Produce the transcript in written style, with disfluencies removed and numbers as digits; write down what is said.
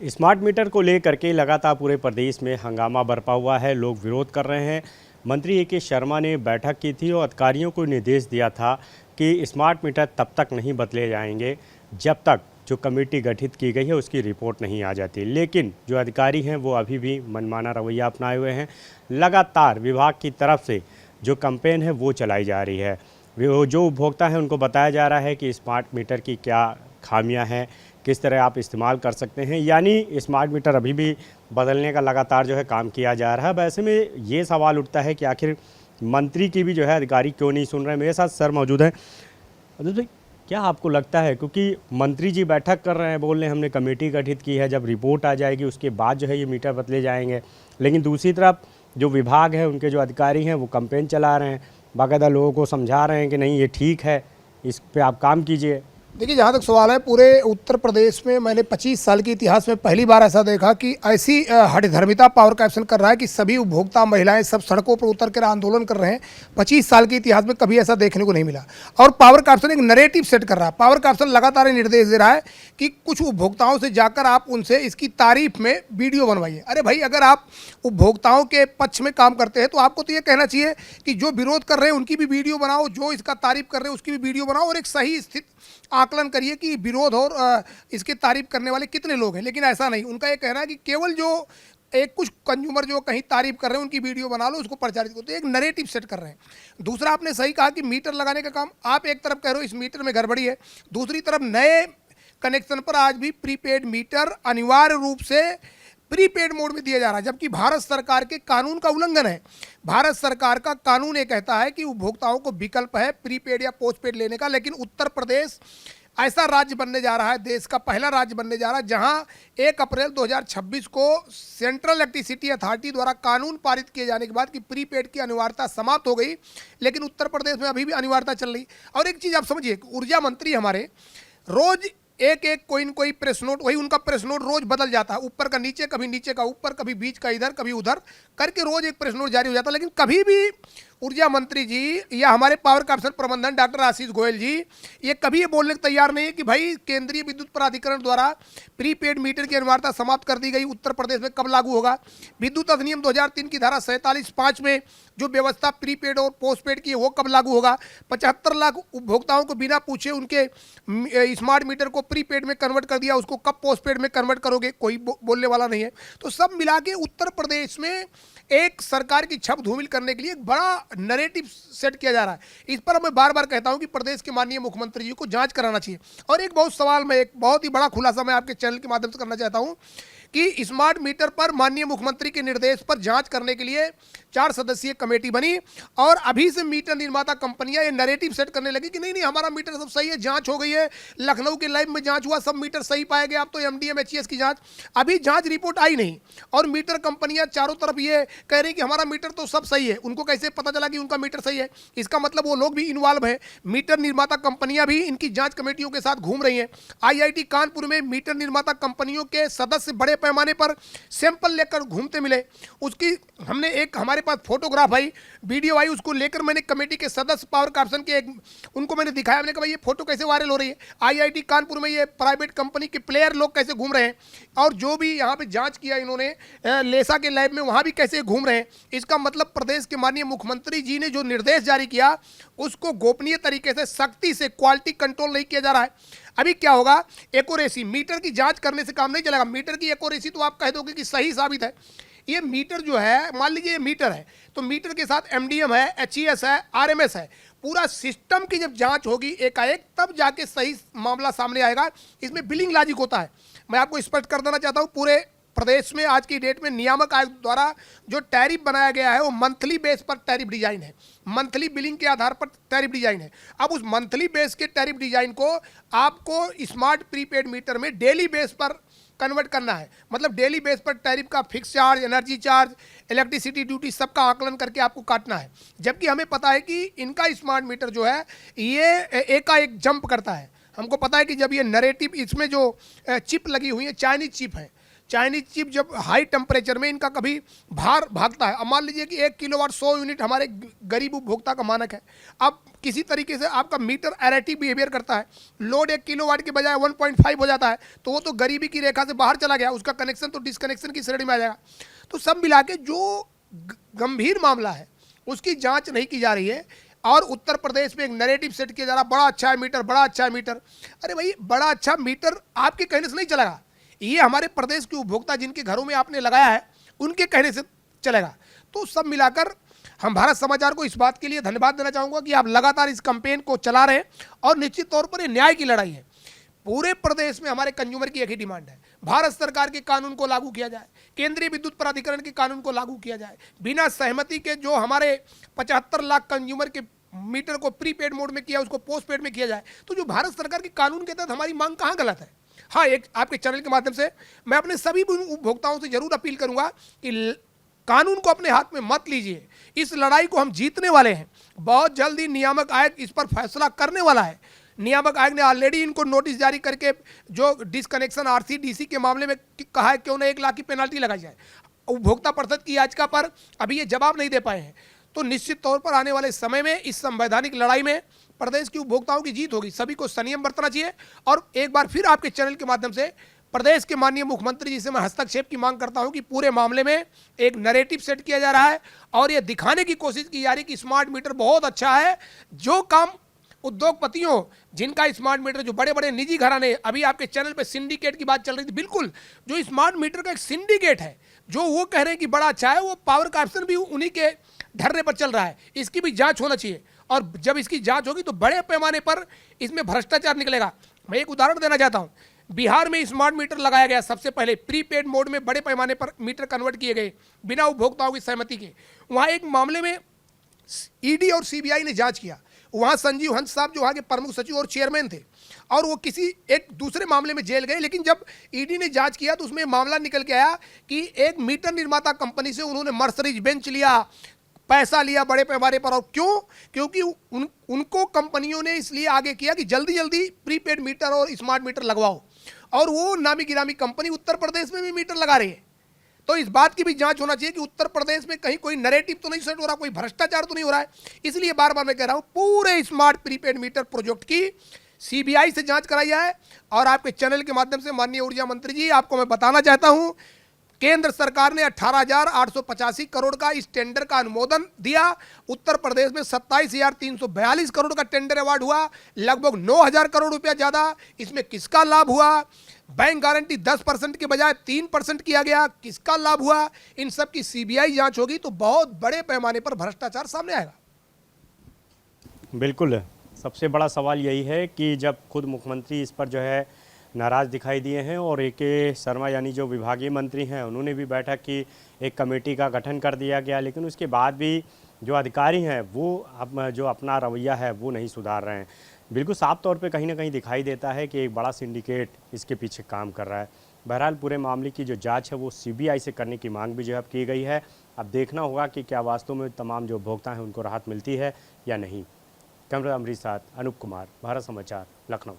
Smart meter को लेकर के लगातार पूरे प्रदेश में हंगामा बरपा हुआ है। लोग विरोध कर रहे हैं। मंत्री ए.के. शर्मा ने बैठक की थी और अधिकारियों को निर्देश दिया था कि स्मार्ट मीटर तब तक नहीं बदले जाएंगे जब तक जो कमेटी गठित की गई है उसकी रिपोर्ट नहीं आ जाती। लेकिन जो अधिकारी हैं वो अभी भी मनमाना रवैया अपनाए हुए हैं। लगातार विभाग की तरफ से जो कैंपेन है वो चलाई जा रही है। जो उपभोक्ता हैं उनको बताया जा रहा है कि स्मार्ट मीटर की क्या खामियां हैं, किस तरह आप इस्तेमाल कर सकते हैं। यानी स्मार्ट मीटर अभी भी बदलने का लगातार जो है काम किया जा रहा है। वैसे में ये सवाल उठता है कि आखिर मंत्री की भी जो है अधिकारी क्यों नहीं सुन रहे हैं। मेरे साथ सर मौजूद हैं। अदुल भाई, क्या आपको लगता है, क्योंकि मंत्री जी बैठक कर रहे हैं, बोल रहे हैं हमने कमेटी गठित की है, जब रिपोर्ट आ जाएगी उसके बाद जो है ये मीटर बदले जाएंगे, लेकिन दूसरी तरफ जो विभाग है उनके जो अधिकारी हैं वो कैंपेन चला रहे हैं, बाकायदा लोगों को समझा रहे हैं कि नहीं ये ठीक है, इस पर आप काम कीजिए। देखिए, जहाँ तक सवाल है, पूरे उत्तर प्रदेश में मैंने 25 साल के इतिहास में पहली बार ऐसा देखा कि ऐसी हठधर्मिता पावर कैप्शन कर रहा है कि सभी उपभोक्ता महिलाएं सब सड़कों पर उतर कर आंदोलन कर रहे हैं। 25 साल के इतिहास में कभी ऐसा देखने को नहीं मिला। और पावर कैप्शन एक नैरेटिव सेट कर रहा है। पावर कैप्शन लगातार निर्देश दे रहा है कि कुछ उपभोक्ताओं से जाकर आप उनसे इसकी तारीफ में वीडियो बनवाइए। अरे भाई, अगर आप उपभोक्ताओं के पक्ष में काम करते हैं तो आपको तो ये कहना चाहिए कि जो विरोध कर रहे हैं उनकी भी वीडियो बनाओ, जो इसका तारीफ कर रहे हैं उसकी भी वीडियो बनाओ, और एक सही स्थिति आकलन करिए कि विरोध और इसके तारीफ करने वाले कितने लोग हैं। लेकिन ऐसा नहीं, उनका ये कहना है कि केवल जो एक कुछ कंज्यूमर जो कहीं तारीफ कर रहे हैं उनकी वीडियो बना लो, उसको प्रचारित करो। तो एक नैरेटिव सेट कर रहे हैं। दूसरा, आपने सही कहा कि मीटर लगाने का काम, आप एक तरफ कह रहे हो इस मीटर में गड़बड़ी है, दूसरी तरफ नए कनेक्शन पर आज भी प्रीपेड मीटर अनिवार्य रूप से प्रीपेड मोड में दिया जा रहा है, जबकि भारत सरकार के कानून का उल्लंघन है। भारत सरकार का कानून ये कहता है कि उपभोक्ताओं को विकल्प है प्रीपेड या पोस्टपेड लेने का, लेकिन उत्तर प्रदेश ऐसा राज्य बनने जा रहा है, देश का पहला राज्य बनने जा रहा है, जहां 1 अप्रैल 2026 को सेंट्रल इलेक्ट्रिसिटी अथॉरिटी द्वारा कानून पारित किए जाने के बाद कि प्रीपेड की अनिवार्यता समाप्त हो गई, लेकिन उत्तर प्रदेश में अभी भी अनिवार्यता चल रही। और एक चीज़ आप समझिए, ऊर्जा मंत्री हमारे रोज एक कोई न कोई प्रेस नोट, वही उनका प्रेस नोट रोज बदल जाता है, ऊपर का नीचे, कभी नीचे का ऊपर, कभी बीच का इधर, कभी उधर करके रोज एक प्रेस नोट जारी हो जाता है। लेकिन कभी भी ऊर्जा मंत्री जी या हमारे पावर कैप्शन प्रबंधन डॉक्टर आशीष गोयल जी ये कभी ये बोलने को तैयार नहीं है कि भाई केंद्रीय विद्युत प्राधिकरण द्वारा प्रीपेड मीटर की अनिवार्यता समाप्त कर दी गई, उत्तर प्रदेश में कब लागू होगा। विद्युत अधिनियम 2003 की धारा 47(5) में जो व्यवस्था प्रीपेड और पोस्टपेड की है वो कब लागू होगा। 75 लाख उपभोक्ताओं को बिना पूछे उनके स्मार्ट मीटर को प्रीपेड में कन्वर्ट कर दिया, उसको कब पोस्टपेड में कन्वर्ट करोगे, कोई बोलने वाला नहीं है। तो सब मिला के उत्तर प्रदेश में एक सरकार की छप धूमिल करने के लिए एक बड़ा नैरेटिव सेट किया जा रहा है। इस पर मैं बार बार कहता हूं कि प्रदेश के माननीय मुख्यमंत्री जी को जांच कराना चाहिए। और एक बहुत ही बड़ा खुलासा मैं आपके चैनल के माध्यम से करना चाहता हूं कि स्मार्ट मीटर पर माननीय मुख्यमंत्री के निर्देश पर जांच करने के लिए 4 सदस्यीय कमेटी बनी, और अभी से मीटर निर्माता कंपनियां ये नैरेटिव सेट करने लगी कि नहीं हमारा मीटर सब सही है, जांच हो गई है, लखनऊ के लैब में जांच हुआ, सब मीटर सही पाए गए, अब तो एमडीएम एचईएस की जांच, अभी जांच रिपोर्ट आई नहीं, और मीटर कंपनियां चारों तरफ ये कह रही कि हमारा मीटर तो सब सही है। उनको कैसे पता चला कि उनका मीटर सही है? इसका मतलब वो लोग भी इन्वॉल्व हैं। मीटर निर्माता कंपनियां भी इनकी जांच कमेटियों के साथ घूम रही हैं। आईआईटी कानपुर में मीटर निर्माता कंपनियों के सदस्य बड़े पैमाने पर सैंपल लेकर घूमते मिले। उसकी हमने एक, हमारे पास फोटोग्राफ आई, वीडियो आई, उसको लेकर मैंने कमेटी के सदस्य पावर कैप्शन के उनको मैंने दिखाया। मैंने कहा भाई ये फोटो कैसे वायरल हो रही है, आईआईटी कानपुर में ये प्राइवेट कंपनी के प्लेयर लोग कैसे घूम रहे हैं, और जो भी यहाँ पे जांच किया इन्होंने लेसा के लैब में वहाँ भी कैसे घूम रहे हैं। इसका मतलब प्रदेश के माननीय मुख्यमंत्री जी ने जो निर्देश जारी किया उसको गोपनीय तरीके से, सख्ती से क्वालिटी कंट्रोल नहीं किया जा रहा है। अभी क्या होगा, एक्यूरेसी, मीटर की जांच करने से काम नहीं चलेगा। मीटर की एक्यूरेसी तो आप कह दोगे कि सही साबित है। ये मीटर जो है, मान लीजिए ये मीटर है, तो मीटर के साथ एमडीएम है, एचईएस है, आरएमएस है, पूरा सिस्टम की जब जांच होगी एकाएक, तब जाके सही मामला सामने आएगा। इसमें बिलिंग लॉजिक होता है। मैं आपको स्पष्ट कर देना चाहता हूँ, पूरे प्रदेश में आज की डेट में नियामक आयोग द्वारा जो टैरिफ बनाया गया है वो मंथली बेस पर टैरिफ डिजाइन है, मंथली बिलिंग के आधार पर टैरिफ डिजाइन है। अब उस मंथली बेस के टैरिफ डिजाइन को आपको स्मार्ट प्रीपेड मीटर में डेली बेस पर कन्वर्ट करना है। मतलब डेली बेस पर टैरिफ का fix charge, energy charge, electricity duty सबका आकलन करके आपको काटना है। जबकि हमें पता है कि इनका स्मार्ट मीटर जो है ये एकाएक जंप करता है। हमको पता है कि जब ये नैरेटिव, इसमें जो चिप लगी हुई है चाइनीज चिप है, चाइनीज चिप जब हाई टेम्परेचर में इनका कभी भार भागता है, अब मान लीजिए कि 1 किलोवाट 100 यूनिट हमारे गरीब उपभोक्ता का मानक है। अब किसी तरीके से आपका मीटर एरेटिव बिहेवियर करता है, लोड 1 किलोवाट के बजाय 1.5 हो जाता है, तो वो तो गरीबी की रेखा से बाहर चला गया, उसका कनेक्शन तो डिसकनेक्शन की श्रेणी में आ जाएगा। तो सब मिला के जो गंभीर मामला है उसकी जांच नहीं की जा रही है। और उत्तर प्रदेश में एक नैरेटिव सेट किया जा रहा, बड़ा अच्छा है मीटर, बड़ा अच्छा है मीटर। अरे भाई, बड़ा अच्छा मीटर आपके कहने से नहीं चलेगा, ये हमारे प्रदेश के उपभोक्ता जिनके घरों में आपने लगाया है उनके कहने से चलेगा। तो सब मिलाकर हम भारत समाचार को इस बात के लिए धन्यवाद देना चाहूँगा कि आप लगातार इस कैंपेन को चला रहे हैं। और निश्चित तौर पर ये न्याय की लड़ाई है। पूरे प्रदेश में हमारे कंज्यूमर की एक ही डिमांड है, भारत सरकार के कानून को लागू किया जाए, केंद्रीय विद्युत प्राधिकरण के कानून को लागू किया जाए। बिना सहमति के जो हमारे 75 लाख कंज्यूमर के मीटर को प्रीपेड मोड में किया उसको पोस्टपेड में किया जाए। तो जो भारत सरकार के कानून के तहत हमारी मांग कहाँ गलत है? हाँ, एक आपके चैनल के माध्यम से मैं अपने सभी उपभोक्ताओं से जरूर अपील करूंगा कि कानून को अपने हाथ में मत लीजिए। इस लड़ाई को हम जीतने वाले हैं। बहुत जल्दी नियामक आयोग इस पर फैसला करने वाला है। नियामक आयोग ने ऑलरेडी इनको नोटिस जारी करके जो डिसकनेक्शन आरसीडीसी के मामले में कहा है क्यों ना 1 लाख की पेनाल्टी लगाई जाए। उपभोक्ता परिषद की याचिका पर अभी ये जवाब नहीं दे पाए हैं। तो निश्चित तौर पर आने वाले समय में इस संवैधानिक लड़ाई में प्रदेश की उपभोक्ताओं की जीत होगी। सभी को संयम बरतना चाहिए। और एक बार फिर आपके चैनल के माध्यम से प्रदेश के माननीय मुख्यमंत्री जी से मैं हस्तक्षेप की मांग करता हूं कि पूरे मामले में एक नैरेटिव सेट किया जा रहा है और यह दिखाने की कोशिश की जा रही है कि स्मार्ट मीटर बहुत अच्छा है। जो काम उद्योगपतियों जिनका स्मार्ट मीटर, जो बड़े बड़े निजी घराने, अभी आपके चैनल पे सिंडिकेट की बात चल रही थी, बिल्कुल जो स्मार्ट मीटर का एक सिंडिकेट है जो वो कह रहे हैं कि बड़ा अच्छा है, वो पावर का ऑप्शन भी उन्हीं के धरने पर चल रहा है। इसकी भी जांच होना चाहिए और जब इसकी जांच होगी तो बड़े पैमाने पर इसमें भ्रष्टाचार निकलेगा। मैं एक उदाहरण देना चाहता हूं। बिहार में स्मार्ट मीटर लगाया गया, सबसे पहले प्रीपेड मोड में बड़े पैमाने पर मीटर कन्वर्ट किए गए बिना उपभोक्ताओं की सहमति के। वहां एक मामले में ईडी और सीबीआई ने जांच किया। वहां संजीव हंस साहब जो वहां के प्रमुख सचिव और चेयरमैन थे और वो किसी एक दूसरे मामले में जेल गए। लेकिन जब ईडी ने जांच किया तो उसमें मामला निकल के आया कि एक मीटर निर्माता कंपनी से उन्होंने मर्सरीज बेंच लिया, पैसा लिया बड़े पैमाने पर। और क्यों? क्योंकि उनको कंपनियों ने इसलिए आगे किया कि जल्दी जल्दी प्रीपेड मीटर और स्मार्ट मीटर लगवाओ। और वो नामी गिरामी कंपनी उत्तर प्रदेश में भी मीटर लगा रही है। तो इस बात की भी जांच होना चाहिए कि उत्तर प्रदेश में कहीं कोई नैरेटिव तो नहीं सेट हो रहा, कोई भ्रष्टाचार तो नहीं हो रहा है। इसलिए बार बार मैं कह रहा हूं पूरे स्मार्ट प्रीपेड मीटर प्रोजेक्ट की सीबीआई से जांच कराई जाए। और आपके चैनल के माध्यम से माननीय ऊर्जा मंत्री जी, आपको मैं बताना चाहता हूं, केंद्र सरकार ने 18,885 करोड़ का इस टेंडर का अनुमोदन दिया। उत्तर प्रदेश में 27,342 करोड़ का टेंडर अवार्ड हुआ, लगभग 9,000 करोड़ रुपया ज्यादा। इसमें किसका लाभ हुआ? बैंक गारंटी 10% के बजाय 3% किया गया, किसका लाभ हुआ? इन सब की सीबीआई जांच होगी तो बहुत बड़े पैमाने पर भ्रष्टाचार सामने आएगा। बिल्कुल, सबसे बड़ा सवाल यही है कि जब खुद मुख्यमंत्री इस पर जो है नाराज़ दिखाई दिए हैं और ए.के. शर्मा यानी जो विभागीय मंत्री हैं उन्होंने भी बैठक की, एक कमेटी का गठन कर दिया गया, लेकिन उसके बाद भी जो अधिकारी हैं वो जो अपना रवैया है वो नहीं सुधार रहे हैं। बिल्कुल साफ तौर पे कहीं ना कहीं दिखाई देता है कि एक बड़ा सिंडिकेट इसके पीछे काम कर रहा है। बहरहाल पूरे मामले की जो जांच है वो सीबीआई से करने की मांग भी जो है की गई है। अब देखना होगा कि क्या वास्तव में तमाम जो उपभोक्ता हैं उनको राहत मिलती है या नहीं। कैमरा अमरीश साथ अनूप कुमार, भारत समाचार, लखनऊ।